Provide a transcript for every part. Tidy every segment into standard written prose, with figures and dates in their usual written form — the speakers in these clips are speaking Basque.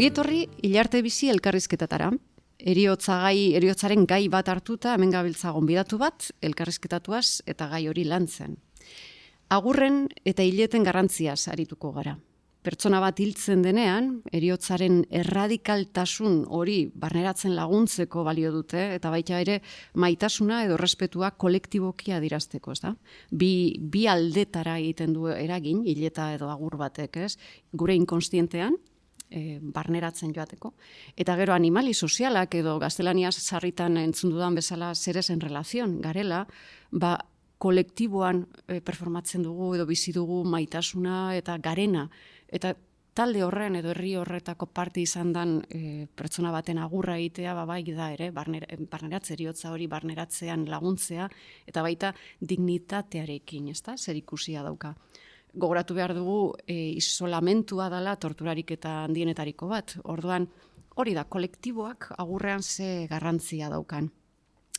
Ongietorri Ilarte bizi elkarrizketatara. Heriotzaren gai bat hartuta hemen gabiltza gonbidatu bat, elkarrizketatuaz eta gai hori lantzen. Agurren eta hileten garrantziaz arituko gara. Pertsona bat hiltzen denean, heriotzaren erradikaltasun hori barneratzen laguntzeko balio dute, eta baita ere maitasuna edo respetua kolektiboki adierazteko, ez da? Bi aldetara egiten du eragin, hileta edo agur batek, ez? Gure inkonstientean, barneratzen joateko. Eta gero animali sozialak edo gaztelaniaz sarritan entzun dudan bezala zerezen relazion garela, kolektiboan performatzen dugu edo bizi dugu maitasuna eta garena. Eta talde horren edo herri horretako parte izan dan pertsona baten agurra egitea bai da ere, barneratze heriotza hori barneratzean laguntzea, eta baita dignitatearekin, ezta? Zer ikusia dauka. Gogoratu behar dugu isolamentua dela torturarik eta handienetariko bat. Orduan, hori da, kolektiboak agurrean ze garrantzia daukan.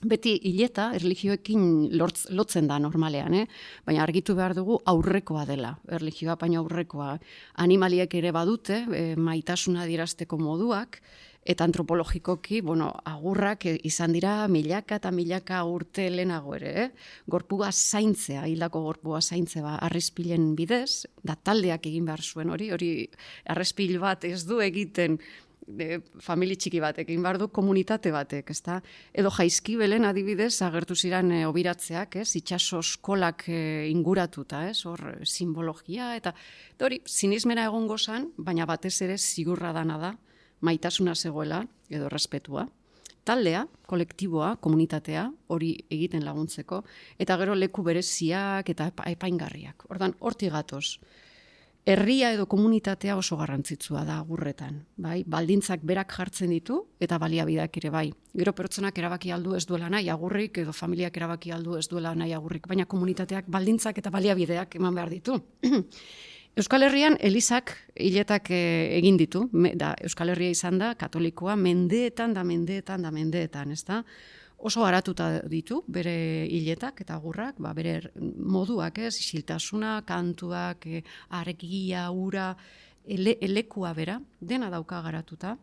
Beti hileta erlijioekin lotzen da normalean, baina argitu behar dugu aurrekoa dela, erlijioa baina aurrekoa. Animaliek ere badute, maitasuna adierazteko moduak, eta antropologikoki, agurrak izan dira milaka eta milaka urte lehenago ere, gorpua zaintzea, hildako gorpua zaintzea arrezpilen bidez, da taldeak egin behar zuen hori arrezpil bat ez du egiten famili txiki batek, egin behar du komunitate batek, ezta? Edo Jaizkibelen adibidez agertu ziren obiratzeak, itxaso eskolak inguratuta, hor simbologia, eta hori sinismena egongo zen, baina batez ere zigurra dana da, maitasuna zegoela, edo respetua, taldea, kolektiboa, komunitatea, hori egiten laguntzeko, eta gero leku bereziak eta epaingarriak. Ordan, hortik gatoz. Herria edo komunitatea oso garrantzitsua da agurretan. Baldintzak berak jartzen ditu, eta baliabideak ere bai. Gero pertsonak erabaki aldu ez duela nahi agurrik, edo familiak erabaki aldu ez duela nahi agurrik, baina komunitateak baldintzak eta baliabideak eman behar ditu. Euskal Herrian elizak hiletak egin ditu, Euskal Herria izan da, katolikoa, mendeetan, ez da? Oso garatuta ditu, bere hiletak eta agurrak, bere moduak, isiltasuna, kantuak, argia, ura, elekua bera, dena dauka garatuta,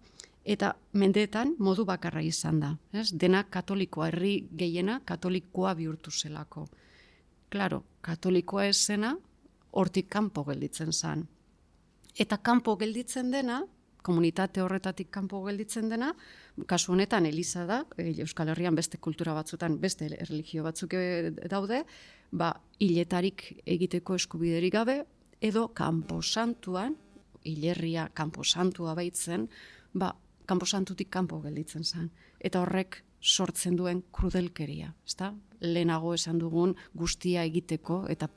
eta mendeetan modu bakarra izan da, dena katolikoa, herri gehiena katolikoa bihurtu zelako. Klaro, katolikoa ez zena, hortik kanpo gelditzen zen. Eta kanpo gelditzen dena, komunitate horretatik kanpo gelditzen dena, kasu honetan eliza da, Euskal Herrian beste kultura batzutan, beste erlijio batzuk daude, hiletarik egiteko eskubiderik gabe, edo kanposantuan, hilerria kanposantua baitzen, kanposantutik kanpo gelditzen zen. Eta horrek sortzen duen krudelkeria, ezta? Lehenago esan dugun guztia egiteko eta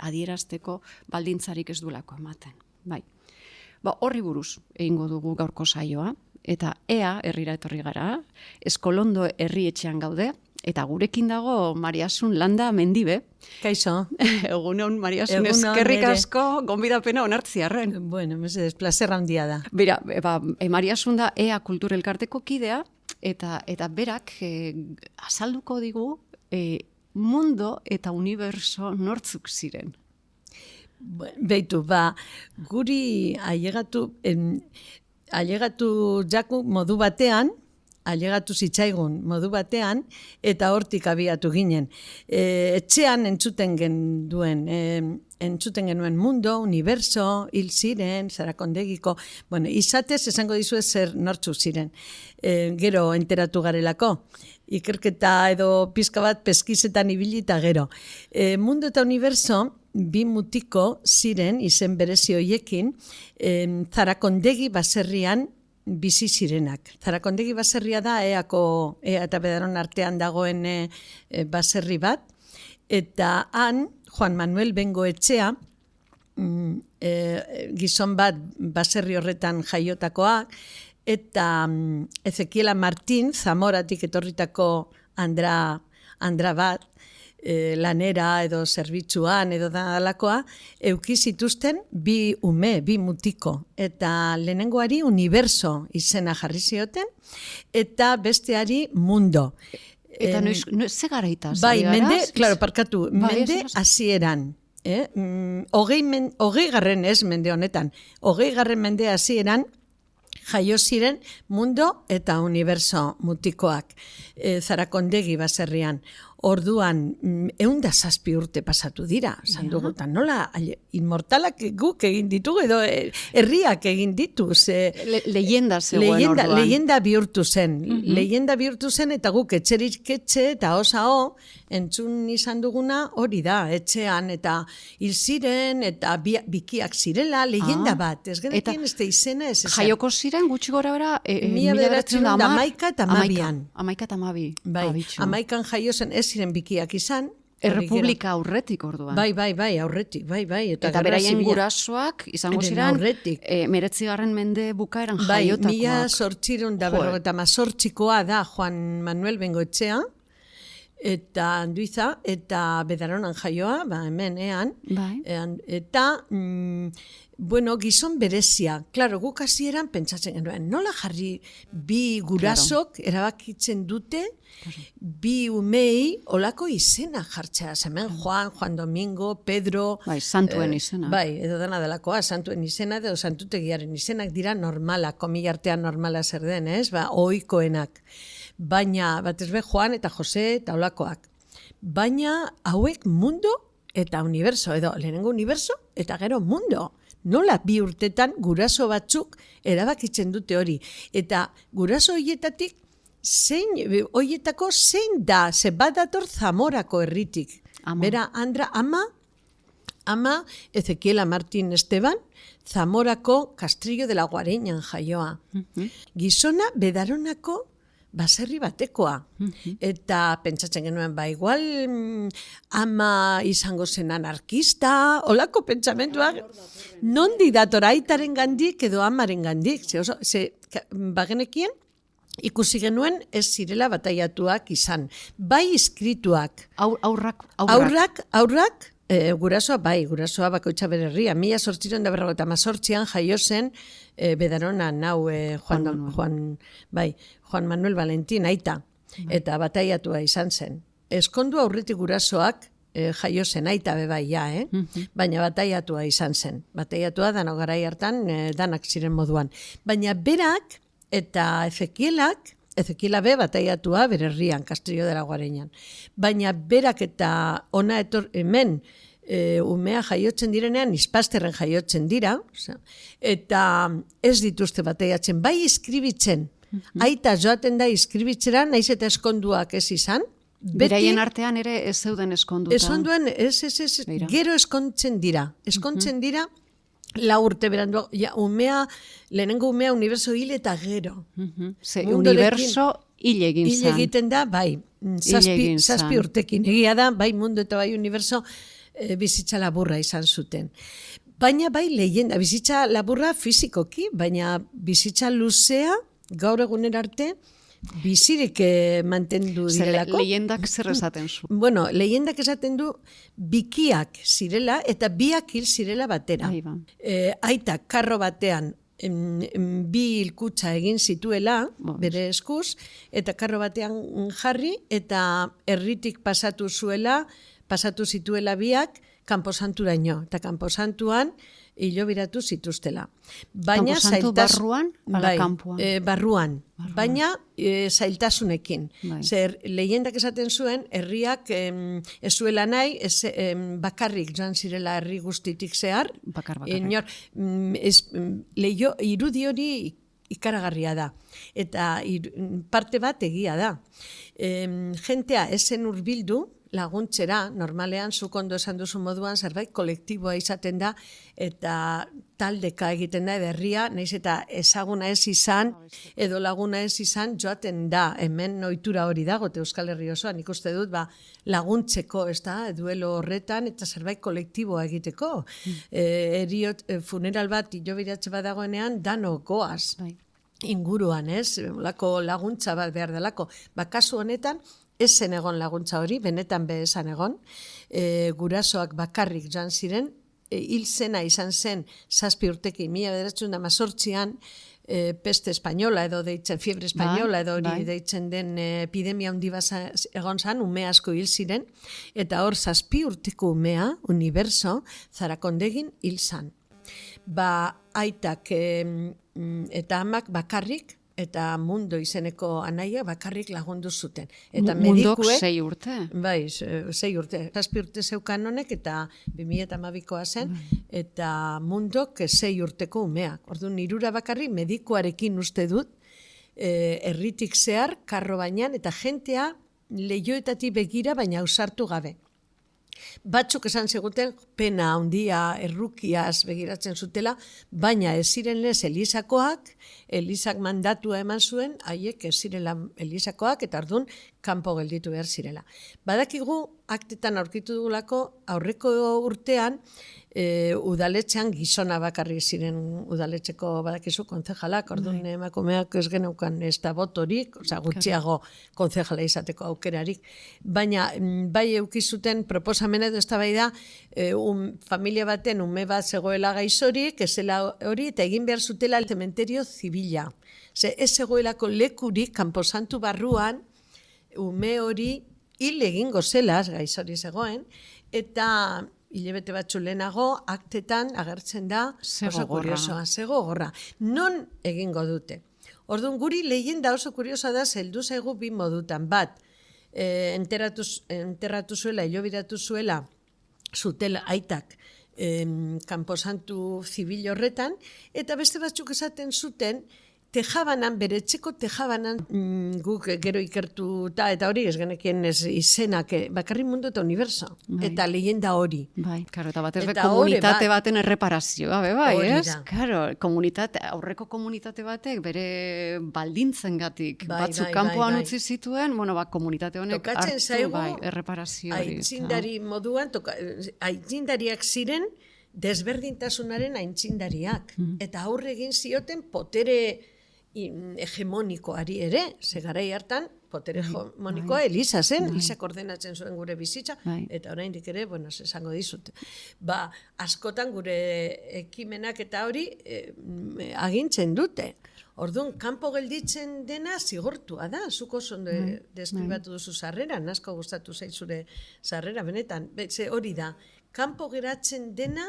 adierazteko baldintzarik ez duelako ematen. Horri buruz egingo dugu gaurko saioa, eta ea herrira etorri gara, Eskolondo herri etxean gaude, eta gurekin dago Mariasun Landa Mendibe. Kaixo. Egunon, Mariasun, eskerrik asko, gonbidapena onartziarren. Bueno, mesedez, plazer handia da. Bera, Mariasun da EA Kultur Elkarteko kidea, eta berak azalduko digu mundo eta universo nortzuk ziren. Beitu, guri ailegatu jaku modu batean, ailegatu zitzaigun modu batean, eta hortik abiatu ginen. Etxean entzuten genuen mundo, universo, hil ziren, Sarakondegiko, izatez esango dizuet zer nortzuk ziren. Gero enteratu garelako, ikerketa edo pizka bat peskizetan ibilita gero. Mundo eta universo, bi mutiko ziren izen berezi hoiekin, Zarakondegi baserrian bizi zirenak. Zarakondegi baserria da Ea eta Bedaron artean dagoen baserri bat, eta han Juan Manuel Bengoetxea, gizon bat baserri horretan jaiotakoak, eta Ezekiela Martín, Zamoratik etorritako andra bat, lanera edo zerbitzuan edo dalakoa, euki zituzten bi mutiko. Eta lehenengoari universo izena jarri zioten, eta besteari mundo. Eta ze garaitaz? Mende hasieran. Hogei garren mende honetan. 20. mende hasieran, jaio ziren mundo eta uniberso mutikoak Zarakondegi baserrian. Orduan, 107 urte pasatu dira, esan dugu, eta nola inmortalak guk egin ditugu, edo herriak egin ditu. Leyenda zegoen orduan. Leyenda bihurtu zen. Leyenda bihurtu zen, eta guk etxerik etxe, eta osao, entzun izan duguna hori da, etxean, eta hil ziren, eta bikiak zirela, leyenda bat. Ez genekien ez da izena, ez esan. Jaioko ziren, gutxi gora bera, 1911 eta 12. 11 eta 12. Bai, 11an jaio zen, ez ziren bikiak izan. Errepublika aurretik orduan. Bai, aurretik, bai. Eta beraien gurasoak izango ziren, 19. mende bukaeran jaiotakoak. Bai, 1848koa da Juan Manuel Bengoetxea, eta Anduiza, eta Bedaronan jaioa, hemen ean. Bai. Eta, bueno, gizon berezia. Claro, guk hasieran pentsatzen genuen, nola jarri bi gurasok erabakitzen dute, bi umei olako izena jartzea. Hemen Juan Domingo, Pedro... Bai, santuen izena. Bai, edo dena delakoa, santuen izena, edo santutegiaren izenak dira normala, komilartean normala zer den, ez? Ohikoenak. Baina, batez be, Juan eta Jose eta olakoak. Baina, hauek mundo eta universo, edo lehenengo universo eta gero mundo. Nola bi urtetan guraso batzuk erabakitzen dute hori. Eta guraso horietatik, horietako zein da, ze bat dator Zamorako herritik. Bera, Andra, ama Ezequiela Martín Esteban, Zamorako Castrillo de la Guareñan jaioa. Gizona Bedaronako baserri batekoa. Eta pentsatzen genuen, igual ama izango zen anarkista, olako pentsamentuak, nondi dator aitaren gandik edo amaren gandik. Bagenekien, ikusi genuen ez zirela bataiatuak izan. Bai iskrituak. Aurrak, gurasoa bakoitza bere herria. 1858an jaio zen Bedaronan nau Juan Manuel Valentín aita, eta bataiatua izan zen. Eskondu aurretik gurasoak jaio zen aita bebai baina bataiatua izan zen. Bataiatua dano garai hartan danak ziren moduan. Baina berak eta Ezequiela be bataiatua bere herrian, Castrillo de la Guareñan. Baina berak eta ona hemen umea jaiotzen direnean, izpasterren jaiotzen dira, eta ez dituzte bataiatzen, bai iskribitzen. Aita joaten da iskribitzera, naiz eta eskonduak ez izan. Beraien artean ere ez zeuden eskonduta. Esonduen, gero eskontzen dira. Eskontzen dira, 4 urte berandu, lehenengo umea universo hil eta gero. Universo hil egin zan. Hil egiten da, bai, 7 urtekin. Egia da, bai mundu eta bai universo bizitza laburra izan zuten. Baina bai leyenda, bizitza laburra fizikoki, baina bizitza luzea, gaur eguner arte, bizirik mantendu direlako. Leyendak zer esaten zu? Bueno, leyendak esaten du bikiak zirela eta biak hil zirela batera. Aita karro batean bi hilkutza egin zituela, bere eskuz, eta karro batean jarri, eta herritik pasatu zituela biak Kanposanturaino, eta Kanposantuan hilobiratu zituztela. Kanposantu barruan, ala kanpoan? Barruan, baina zailtasunekin. Zer, leyendak esaten zuen, herriak ez zuela nahi, bakarrik joan zirela herri guztitik zehar. Bakarrik. Irudi hori ikaragarria da. Eta parte bat egia da. Jentea esen hurbildu, laguntzera, normalean, zuk ondo esan duzu moduan, zerbait kolektiboa izaten da, eta taldeka egiten da, herria, naiz eta ezaguna ez izan, edo laguna ez izan, joaten da, hemen ohitura hori dago, Euskal Herri osoan, ikuste dut, laguntzeko, ez da, duelo horretan, eta zerbait kolektiboa egiteko. Funeral bat, hilobiratze bat dagoenean, dano goaz. Inguruan, ez? Lako laguntza bat behar delako. Kasu honetan, ez zen egon laguntza hori, benetan be esan egon, gurasoak bakarrik joan ziren, hil zena izan zen 7 urtekin, 1918an, peste espainola edo deitzen, fiebre espainola edo hori deitzen den epidemia handi bat egon zan, ume asko hil ziren, eta hor 7 urteko umea, universo, Zarakondegin hil zan. Aitak eta amak bakarrik, eta Mundo izeneko anaia bakarrik lagundu zuten. Eta Mundok medikuek 6 urte. Bai, 6 urte. 7 urte zeukan honek eta 2012koa zen, eta Mundok 6 urteko umeak. Orduan, hirura bakarrik medikuarekin uste dut, herritik zehar, karro bainan, eta jentea leihoetatik begira, baina ausartu gabe. Batzuk esan ziguten pena handia errukiaz begiratzen zutela, baina ez ziren lez Elisakoak, Elisak mandatua eman zuen, haiek ez zirela Elisakoak, eta orduan kanpo gelditu behar zirela. Badakigu aktetan aurkitu dugulako aurreko urtean, udaletxean gizona bakarrik ziren udaletxeko badakizu kontzejalak, orduan emakumeak ez geneukan ez da botorik, gutxiago kontzejala izateko aukerarik, baina bai eukizuten proposamena edo eztabaida familia baten ume bat zegoela gaixorik, ez zela hori, eta egin behar zutela el cementerio zibila. Ez zegoelako lekurik kanposantu barruan ume hori hil egingo zela, gaixori zegoen, eta hilabete batzu lehenago, aktetan agertzen da, oso kuriosoa, zegogorra. Non egingo dute? Orduan, guri leyenda oso kuriosoa da, zeldu zaigu bi modutan. Bat, enterratu zuela, hilobiratu zuela, zutela aitak kanposantu zibil horretan, eta beste batzuk esaten zuten, tejabanan, bere etxeko tejabanan, guk gero ikertuta, eta hori ez genekien izenak, bakarri Mundo eta Universo, eta leyenda hori. Bai, karo, eta batez be komunitate baten erreparazioa, bai, ez? Karo, aurreko komunitate batek bere baldintzengatik batzuk kanpoan utzi zituen, bueno, komunitate honek hartu, erreparazio hori. Aitzindari moduan, aitzindariak ziren, desberdintasunaren aintzindariak, eta aurre egin zioten potere hegemonikoari ere, garai hartan, potere hegemonikoa Elisa zen, Elisak ordenatzen zuen gure bizitza, eta oraindik ere, bueno, esango dizut. Askotan gure ekimenak eta hori agintzen dute. Orduan, kanpo gelditzen dena zigortua da, zuko ondo deskribatu duzu sarrera, asko gustatu zaizure sarrera, benetan, hori da, kanpo geratzen dena,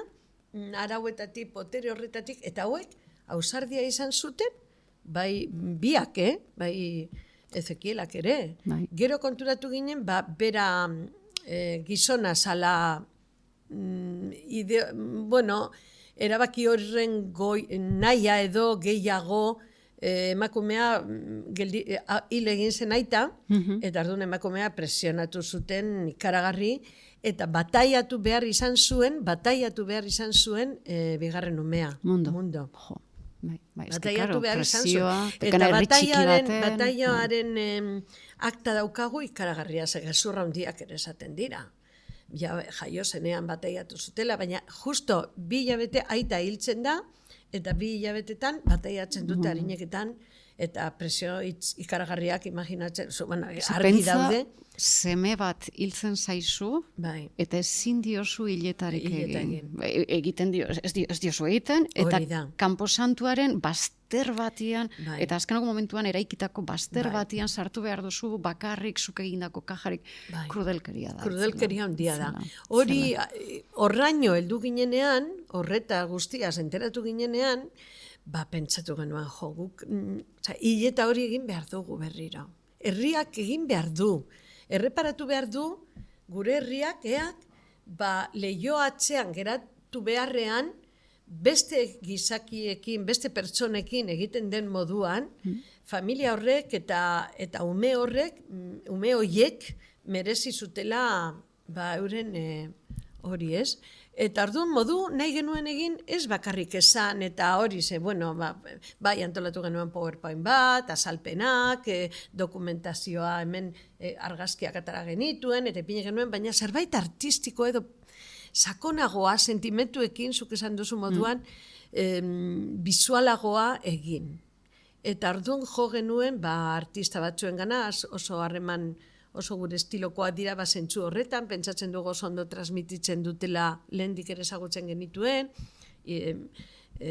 arauetatik, potere horretatik, eta hauek, ausardia izan zuten, bai biak, bai Ezekielak ere. Gero konturatu ginen, bera gizona zala, erabaki horren naia edo gehiago, emakumea hil egin zen aita, eta orduan emakumea presionatu zuten ikaragarri, eta bataiatu behar izan zuen, bigarren umea. Mundo. Bataiatu behar izan zuen. Eta bataiaren akta daukagu ikaragarria, gezurra handiak ere esaten dira. Jaio zenean bataiatu zutela, baina justo 2 hilabete aita hiltzen da, eta 2 hilabetetan bataiatzen dute harineketan, eta presio ikaragarriak imaginatzen, argi daude. Seme bat hiltzen zaizu, eta ezin diozu hiletarik egin. Egiten dio, ez diozu egiten, eta kanposantuaren bazter batian, eta azkenako momentuan eraikitako bazter batian sartu behar duzu bakarrik, zuk egindako kajarik, krudelkeria da. Krudelkeria handia da. Hori, horraino heldu ginenean, horreta guztiaz enteratu ginenean, pentsatu genuen guk, hileta hori egin behar dugu berriro. Herriak egin behar du. Erreparatu behar du, gure herriak, lehio atzean geratu beharrean, beste gizakiekin, beste pertsonekin egiten den moduan, familia horrek eta ume horiek merezi zutela euren hori ez. Eta orduan modu nahi genuen egin ez bakarrik esan eta hori bai antolatu genuen PowerPoint bat, azalpenak, dokumentazioa hemen argazkiak atara genituen, eta ipini genuen, baina zerbait artistiko edo sakonagoa, sentimentuekin, zuk esan duzu moduan, bisualagoa egin. Eta orduan jo genuen, artista batzuen gana, oso harreman, oso gure estilokoa dira zentzu horretan, pentsatzen dugu oso ondo transmititzen dutela lehendik ere ezagutzen genituen,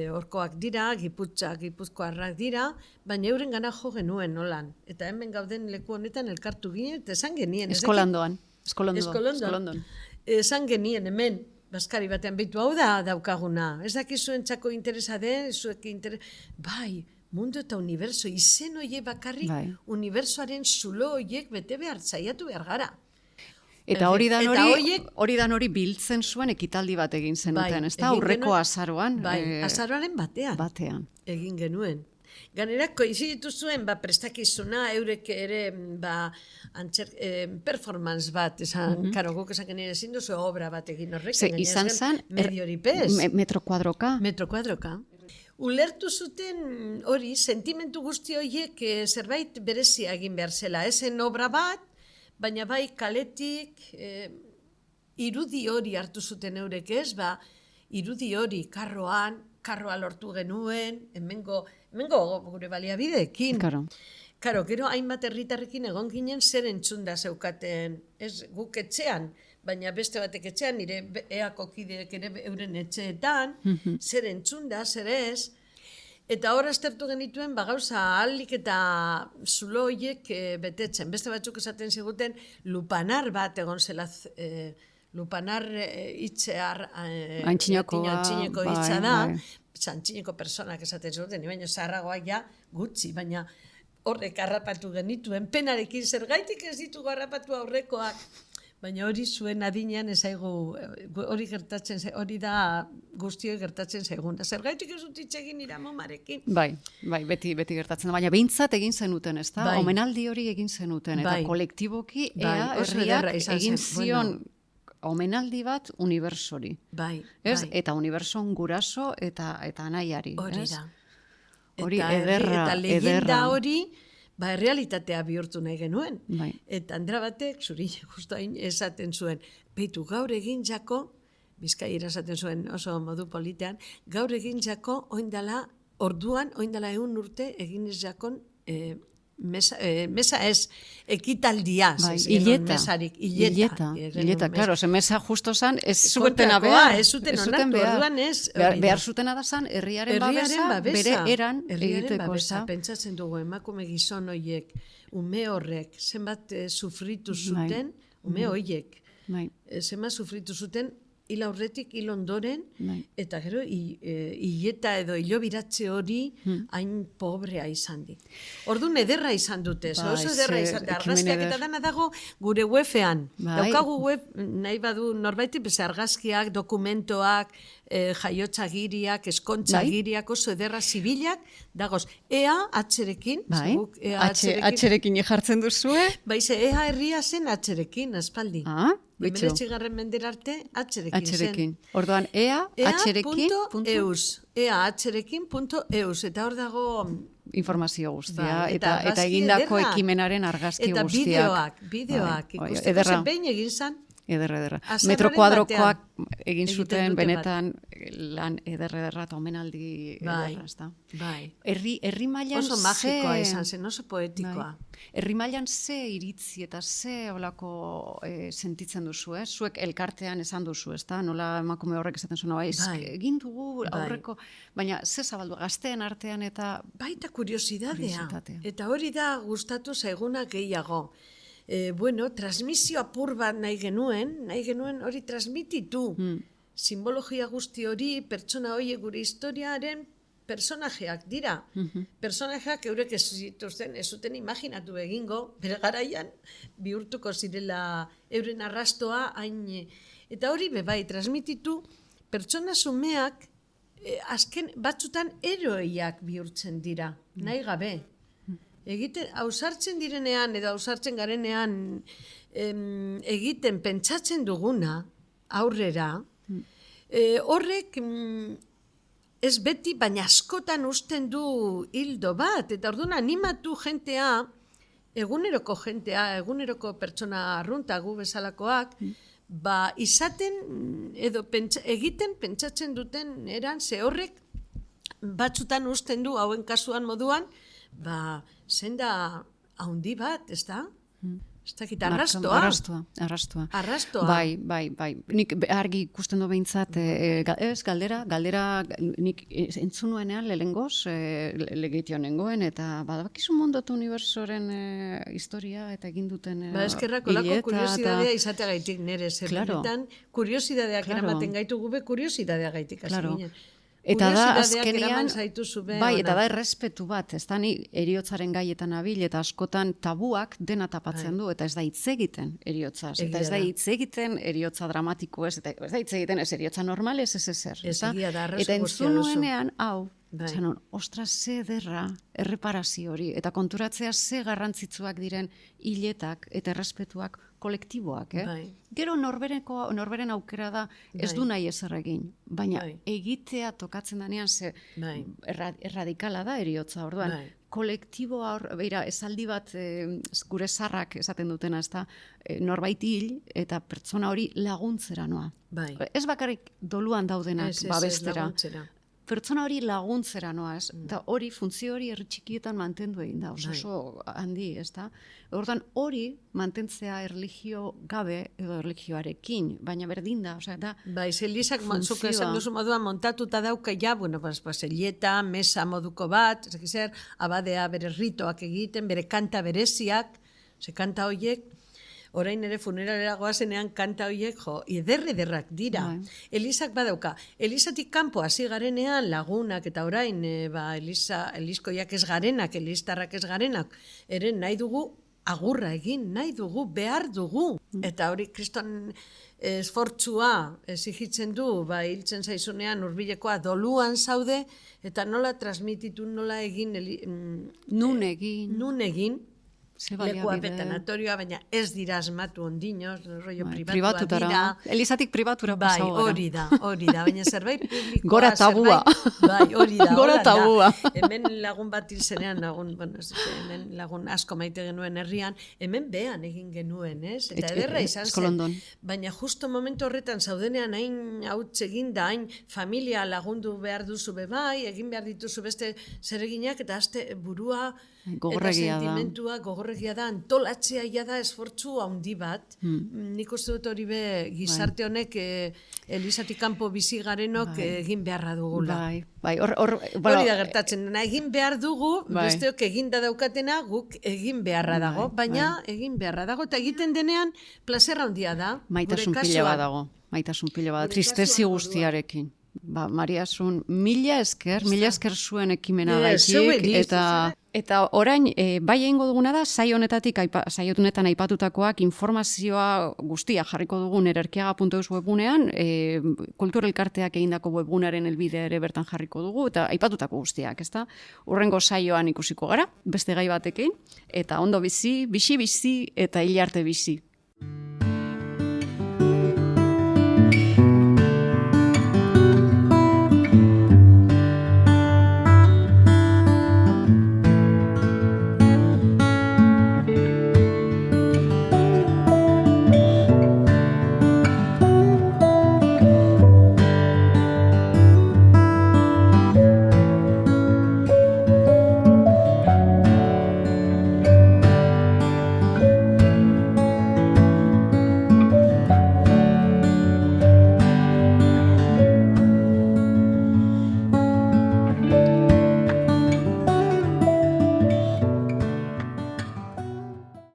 horkoak dira, gipuzkoarrak dira, baina euren gana jo genuen nolan. Eta hemen gauden leku honetan elkartu ginen, eta esan genien. Eskolondoan. Esan genien hemen, Baskari batean behitu hau da daukaguna. Ez dakizuen txako interesa den, bai, mundu eta uniberso, izen hoiek bakarrik, unibersoaren zulo hoiek bete behar, zaiatu behar gara. Eta hori dan hori biltzen zuen ekitaldi bat egin zenuten, ez da? Aurreko azaroan. Bai, azaroaren batean. Egin genuen. Ganera, koiziditu zuen, prestakizuna, eurek ere, performance bat, esan, karo, guk esan genire ezin duzu obra bat egin horrek. Izan zen, metro kuadroka. Metro kuadroka. Ulertu zuten hori, sentimentu guzti horiek zerbait berezia egin behar zela. Ezen obra bat, baina bai kaletik irudi hori hartu zuten eurek ez, irudi hori karroa lortu genuen, hemengo gure baliabideekin. Karo, gero hainbat herritarrekin egon ginen zer entzunda zeukaten, ez guk etxean, baina beste batek etxean, nire eako kideek ere euren etxeetan, zer entzunda, zer ez, eta hor aztertu genituen, gauza ahalik eta zulo horiek betetzen. Beste batzuk esaten ziguten, lupanar bat egon zela, lupanar hitzear, antxineko hitza da, antxineko personak esaten ziguten, baina zaharragoak ja gutxi, baina horrek harrapatu genituen, penarekin zergaitik ez ditugu harrapatu aurrekoak, baina hori zuen adinean ezaigu, hori gertatzen, hori da guztioi gertatzen zaiguna. Zergaitik ez dut itxegin iramomarekin. Bai, beti gertatzen da, baina behintzat egin zenuten, ez da? Omenaldi hori egin zenuten, eta kolektiboki herriak egin zion omenaldi bat unibersori. Eta uniberson guraso eta anaiari. Hori da. Hori ederra. Eta leyenda hori, errealitatea bihurtu nahi genuen. Eta Andra batek, zuri justu hain esaten zuen, beitu gaur egin jako, Bizkaira esaten zuen oso modu politean, gaur egin jako, orduan, oindala 100 urte egin ez jakon mesa ez, ekitaldia. Hileta, klaro, mesa justo zan, ez zutena behar. Ez zuten onartu, orduan ez. Behar zutena da zan, herriaren babesa, bere eran egiteko. Pentsatzen dugu, emakume gizon hoiek, ume horrek, zenbat sufritu zuten, ume hoiek, zenbat sufritu zuten, hil aurretik, hil ondoren, eta gero, hileta edo hilobiratze hori hain pobrea izan di. Orduan ederra izan dute, oso ederra izan dute. Argazkiak eta dana dago gure web-ean. Daukagu web, nahi badu norbaiti, argazkiak, dokumentoak, jaiotxagiriak, eskontxagiriak, oso ederra zibilak, dagoz, ea atxerekin, atxerekin jartzen duzue? Baize, ea herria zen atxerekin, aspaldi. Hemeretzigarren mendera arte, atxerekin zen. Orduan, ea.atxerekin.eus. ea.atxerekin.eus. Eta hor dago informazio guztia, eta egindako ekimenaren argazki guztiak. Eta bideoak, ikusteko behin egin zan. Ederra. Metro kuadrokoak egin zuten, benetan lan ederra eta omenaldi ederra, ez da? Herri mailan oso magikoa izan zen, oso poetikoa. Herri mailan ze iritzi eta ze olako sentitzen duzu, zuek elkartean esan duzu, ez da? Nola emakume horrek esaten zuen, egin dugu aurreko, baina ze zabaldu gazteen artean eta... Baita kuriosidadea. Eta hori da gustatu zaiguna gehiago. Transmisio apur bat nahi genuen hori transmititu. Simbologia guzti hori, pertsona horiek gure historiaren personajeak dira. Personajeak eurek ez zuten imaginatu egingo, bere garaian bihurtuko zirela euren arrastoa hain. Eta hori bai, transmititu pertsona zumeak azken batzutan eroiak bihurtzen dira, nahi gabe. Ausartzen direnean edo ausartzen garenean egiten pentsatzen duguna aurrera, horrek ez beti, baina askotan usten du hildo bat, eta orduan animatu jentea, eguneroko pertsona arrunta gu bezalakoak, izaten edo egiten pentsatzen duten eran, ze horrek batzutan usten du hauen kasuan moduan, zenda haundi bat, ez da? Ez dakit, arrastoa. Arrastoa. Arrastoa. Bai. Nik argi ikusten du behintzat, galdera, nik entzun nuenean lehengoz, legitio nengoen, eta badakizu mundotu unibersoren historia eta egin duten eskerrak, olako kuriosidadea izateagaitik nire, zer benetan, kuriosidadeak eramaten gaitu gube, kuriosidadeak gaitik, hasi ginen. Eta da, azkenean, eta da errespetu bat, ez da ni eriotzaren gaietan abil, eta askotan tabuak dena tapatzen du, eta ez da hitz egiten eriotzaz, eta ez da hitz egiten eriotza dramatiko ez, eta ez da hitz egiten ez eriotza normal ez ezer. Eta entzun nuenean, hau, zanon, ostras, ze ederra erreparazio hori, eta konturatzea ze garrantzitsuak diren hiletak eta errespetuak kolektiboak, Gero norberen aukera da ez du nahi ezer egin, baina egitea tokatzen danean ze erradikala da eriotza, orduan. Kolektiboa, esaldi bat gure zarrak esaten dutena, ez da, norbait hil eta pertsona hori laguntzera noa. Ez bakarrik doluan daudenak babestera. Pertsona hori laguntzera noa, ez? Eta hori, funtzio hori herri txikietan mantendu egin da, oso handi, ez da? Orduan hori mantentzea erlijio gabe edo erlijioarekin, baina berdin da, osea, da... Elizak, zuk esan duzu moduan montatuta dauka ja, zelieta, mesa moduko bat, abadea bere ritoak egiten, bere kanta bereziak, kanta horiek, orain ere funeralera goazenean kanta horiek, ederrak dira. Elizak badauka. Elizatik kanpo hasi garenean lagunak eta orain elizkoiak ez garenak, eliztarrak ez garenak, ere nahi dugu agurra egin, nahi dugu, behar dugu. Eta hori kriston esfortzua exigitzen du, hiltzen zaizunean hurbilekoa doluan zaude, eta nola transmititu, nola egin... Nun egin. Lekua petanatorioa, baina ez dira asmatu ondinoz, rollo pribatua dira. Elizatik pribatura pasau gara. Hori da, baina zerbait publikoa. Gora tabua. Hori da. Gora tabua. Hemen lagun bat hilzenean, hemen lagun asko maite genuen herrian, hemen behan egin genuen, ez? Eta ederra izan zen. Baina justo momentu horretan zaudenean hain hautz egin da, hain familia lagundu behar duzu bebai, egin behar dituzu beste zereginak, eta azte burua eta sentimentua gogorregia da, antolatzea da esfortzu handi bat. Nik uste dut hori be gizarte honek Elizatik kanpo bizi garenok egin beharra dugula. Hori da gertatzen, egin behar dugu, besteok eginda daukatena guk egin beharra dago, baina egin beharra dago, eta egiten denean plazerra handia da. Maitasun pila bat dago, tristezi guztiarekin. Maria Asun, mila esker zuen ekimena gaitik, eta orain, bai egingo duguna da, saio honetan aipatutakoak informazioa guztia jarriko dugun ererkiaga.eus webgunean, kultura elkarteak egindako webgunearen helbidea ere bertan jarriko dugu, eta aipatutako guztiak, ezta? Hurrengo saioan ikusiko gara, beste gai batekin, eta ondo bizi, bizi eta hil arte bizi.